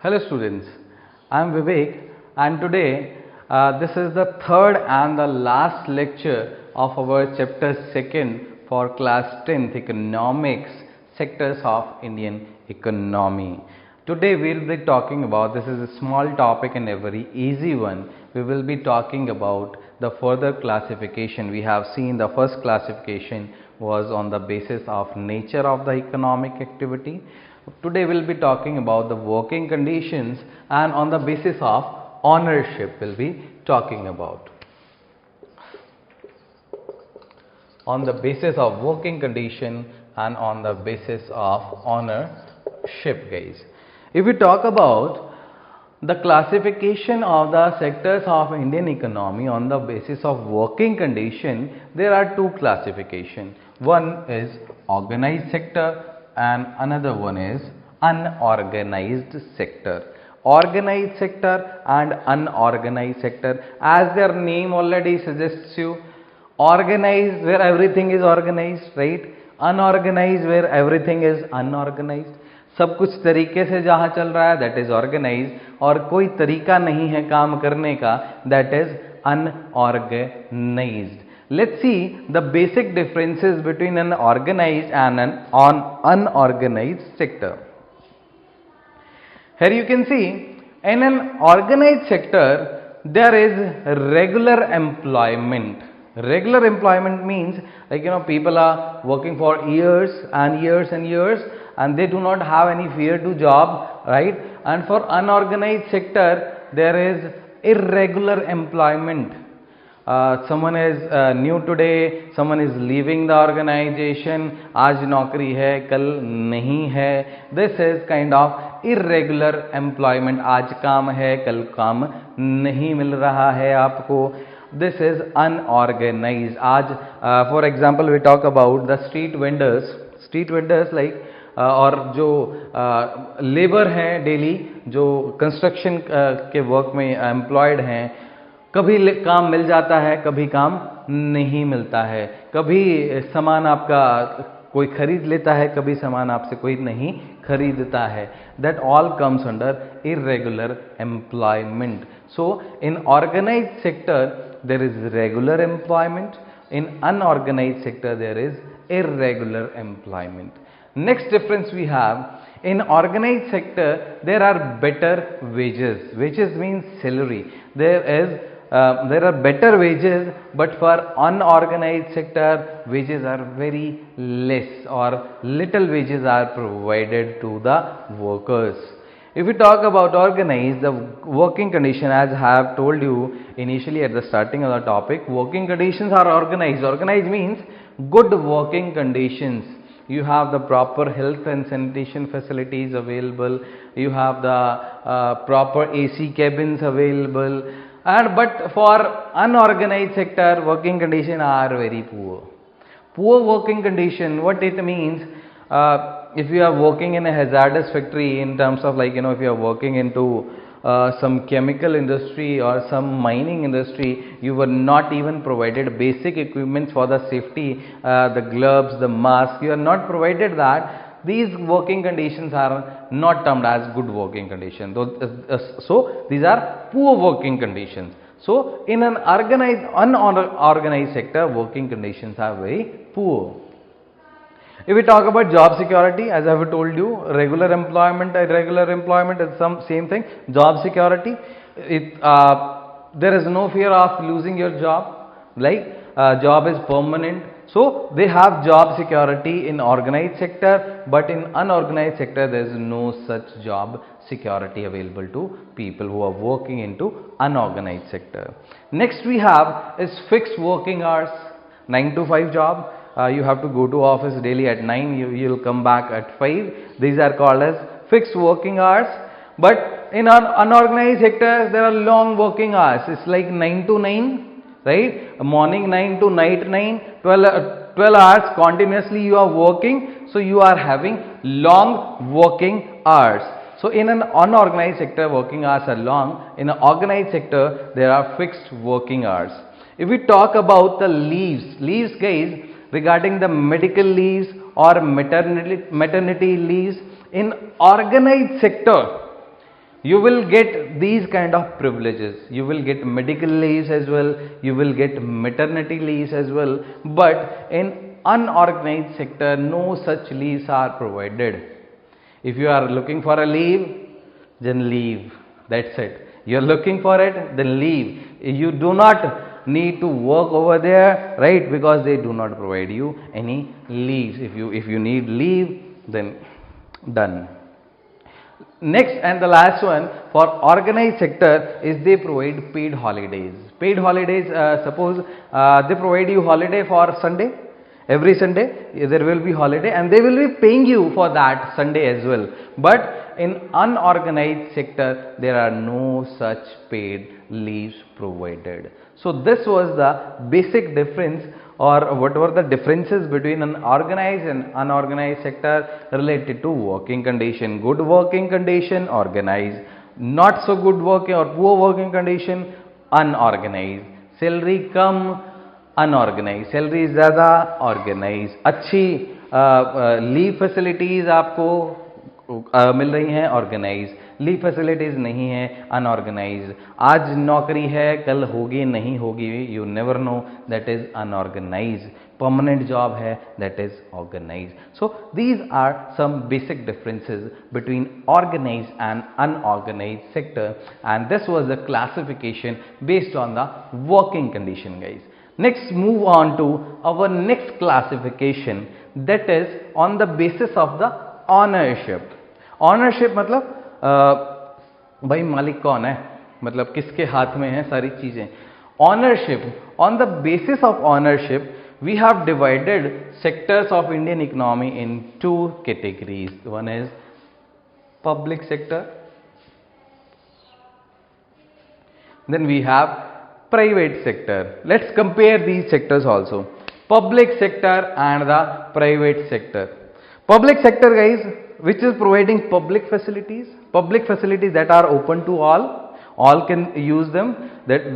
Hello students, I am Vivek and today this is the third and the last lecture of our chapter 2nd for class 10th economics sectors of Indian economy. Today we will be talking about, this is a small topic and a very easy one. We will be talking about the further classification. We have seen the first classification was on the basis of nature of the economic activity. Today we will be talking about the working conditions and on the basis of ownership we will be talking about. On the basis of working condition and on the basis of ownership, guys. If we talk about the classification of the sectors of Indian economy on the basis of working condition, there are two classifications. One is organized sector and another one is unorganized sector. Organized sector and unorganized sector, as their name already suggests you, organized where everything is organized, right? Unorganized where everything is unorganized. सब कुछ तरीके से जहाँ चल रहा है that is organized, और कोई तरीका नहीं है काम करने का that is unorganized. Let's see the basic differences between an organized and an unorganized sector. Here you can see in an organized sector there is regular employment. Regular employment means people are working for years and years and years and they do not have any fear to job, right? And for unorganized sector there is irregular employment. Someone is new today, someone is leaving the organization, आज नौकरी है कल नहीं है. This is kind of irregular employment. आज काम है कल काम नहीं मिल रहा है आपको. This is unorganized. आज for example we talk about the street vendors like और जो लेबर हैं डेली जो कंस्ट्रक्शन के वर्क में एम्प्लॉयड हैं, कभी काम मिल जाता है कभी काम नहीं मिलता है, कभी सामान आपका कोई खरीद लेता है कभी सामान आपसे कोई नहीं खरीदता है. That all comes under irregular employment. So in organized sector there is regular employment, in unorganized sector there is irregular employment. Next difference we have, in organized sector there are better wages. Wages means salary. There are better wages, but for unorganized sector wages are very less or little wages are provided to the workers. If we talk about organized, the working condition, as I have told you initially at the starting of the topic, working conditions are organized. Organized means good working conditions. You have the proper health and sanitation facilities available, you have the proper AC cabins available, but for unorganized sector working conditions are very poor. Poor working condition, what it means, if you are working in a hazardous factory, in terms of if you are working into some chemical industry or some mining industry, you were not even provided basic equipment for the safety, the gloves, the mask, you are not provided that. These working conditions are not termed as good working conditions. So these are poor working conditions. So in an unorganized sector, working conditions are very poor. If we talk about job security, as I have told you, regular employment, irregular employment is some same thing. Job security, there is no fear of losing your job, job is permanent. So they have job security in organized sector, but in unorganized sector there is no such job security available to people who are working into unorganized sector. Next we have is fixed working hours, 9 to 5 job. You have to go to office daily at 9, you will come back at 5. These are called as fixed working hours. But in unorganized sector there are long working hours. It's like 9 to 9, right? Morning 9 to night 9, 12 hours continuously you are working. So you are having long working hours. So in an unorganized sector working hours are long. In an organized sector there are fixed working hours. If we talk about the leaves guys, regarding the medical leaves or maternity leaves, in organized sector you will get these kind of privileges. You will get medical leaves as well, you will get maternity leaves as well, but in unorganized sector no such leaves are provided. If you are looking for a leave, then leave, that's it. You are looking for it, then leave. You do not need to work over there, right? Because they do not provide you any leaves. If you need leave, then done. Next and the last one for organized sector is they provide paid holidays. Paid holidays, suppose they provide you holiday for Sunday. Every Sunday there will be holiday and they will be paying you for that Sunday as well. But in unorganized sector there are no such paid leaves provided. So this was the basic difference, or what were the differences between an organized and unorganized sector related to working condition. Good working condition, organized. Not so good working or poor working condition, unorganized. Salary come, unorganised. Salary ज़्यादा, organise. अच्छी leave facilities आपको मिल रही हैं, organise. Leave facilities नहीं है, unorganised. आज नौकरी है, कल होगी नहीं होगी, you never know, that is unorganised. Permanent job है, that is organised. So these are some basic differences between organised and unorganised sector, and this was the classification based on the working condition, guys. Next, move on to our next classification, that is on the basis of the ownership. Ownership मतलब भाई मालिक कौन है, मतलब किसके हाथ में है सारी चीजें. Ownership, on the basis of ownership we have divided sectors of Indian economy in two categories. One is public sector, then we have private sector. Let's compare these sectors also, public sector and the private sector. Public sector, guys, which is providing public facilities that are open to all can use them, that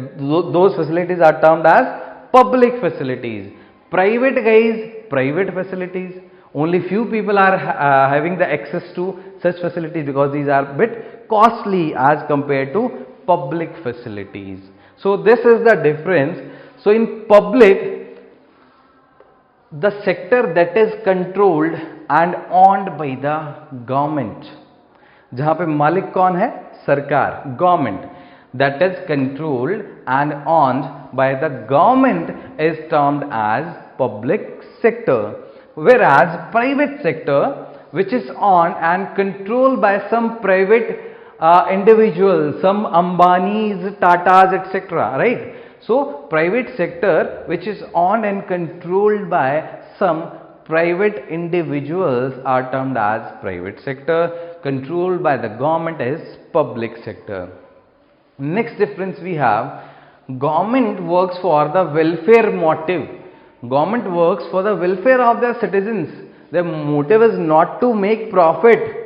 those facilities are termed as public facilities. Private, guys, private facilities, only few people are having the access to such facilities because these are bit costly as compared to public facilities. So this is the difference. So in public, the sector that is controlled and owned by the government, जहाँ पे मालिक कौन है, सरकार, government, that is controlled and owned by the government is termed as public sector. Whereas private sector, which is owned and controlled by some private individuals, some Ambanis, Tatas, etc., right? So private sector which is owned and controlled by some private individuals are termed as private sector. Controlled by the government is public sector. Next difference we have, government works for the welfare motive. Government works for the welfare of their citizens. Their motive is not to make profit.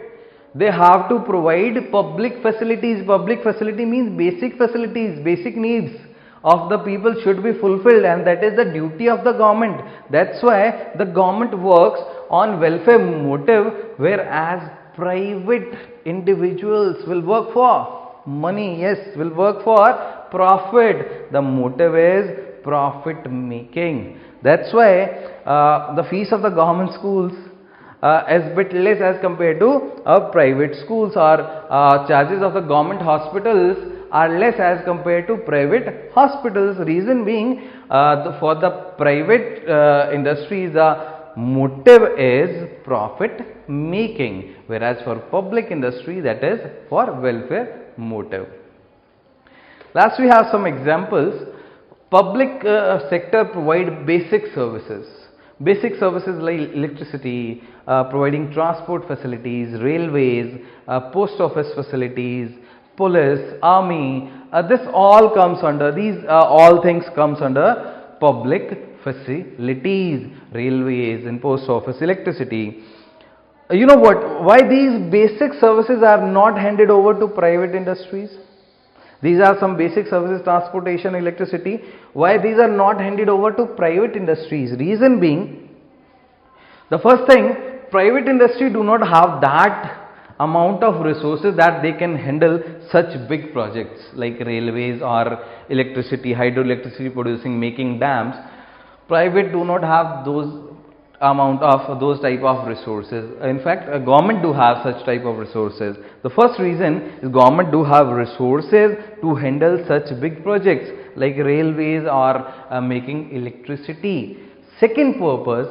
They have to provide public facilities. Public facility means basic facilities, basic needs of the people should be fulfilled, and that is the duty of the government. That's why the government works on welfare motive, whereas private individuals will work for money, yes, will work for profit. The motive is profit making. That's why the fees of the government schools is bit less as compared to private schools, or charges of the government hospitals are less as compared to private hospitals. Reason being, for the private industries the motive is profit making, whereas for public industry that is for welfare motive. Last we have some examples. Public sector provide basic services. Basic services like electricity, providing transport facilities, railways, post office facilities, police, army, this all comes under, these all things comes under public facilities, railways and post office, electricity. You know what, why these basic services are not handed over to private industries? These are some basic services, transportation, electricity. Why these are not handed over to private industries? Reason being, the first thing, private industry do not have that amount of resources that they can handle such big projects like railways or electricity, hydroelectricity producing, making dams. Private do not have those amount of those type of resources. In fact, a government do have such type of resources. The first reason is government do have resources to handle such big projects like railways or making electricity. Second purpose,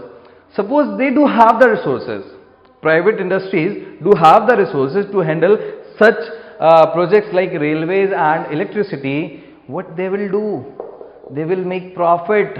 suppose they do have the resources, private industries do have the resources to handle such projects like railways and electricity. What they will do? They will make profit,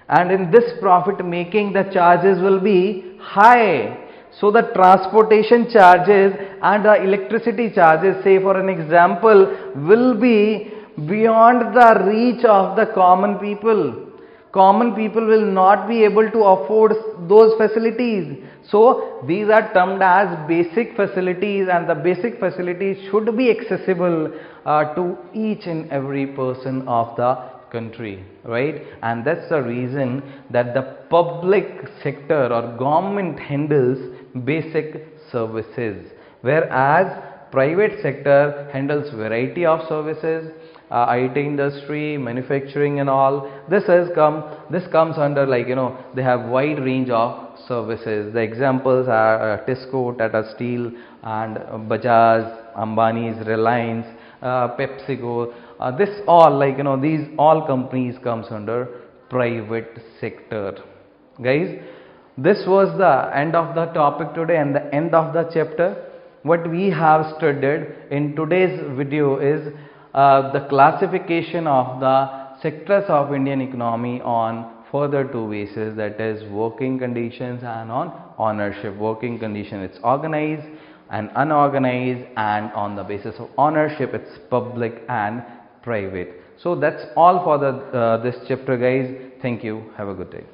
and in this profit making the charges will be high. So the transportation charges and the electricity charges, say for an example, will be beyond the reach of the common people. Common people will not be able to afford those facilities. So these are termed as basic facilities, and the basic facilities should be accessible to each and every person of the country, right? And that's the reason that the public sector or government handles basic services, whereas private sector handles variety of services, IT industry, manufacturing and all. This comes under, like, they have wide range of services. The examples are Tisco, Tata Steel, and Bajaj, Ambani's Reliance, PepsiCo. This all, these all companies comes under private sector. Guys, this was the end of the topic today and the end of the chapter. What we have studied in today's video is the classification of the sectors of Indian economy on further two bases, that is working conditions and on ownership. Working condition, it's organized and unorganized, and on the basis of ownership, it's public and private. So that's all for this chapter, guys. Thank you. Have a good day.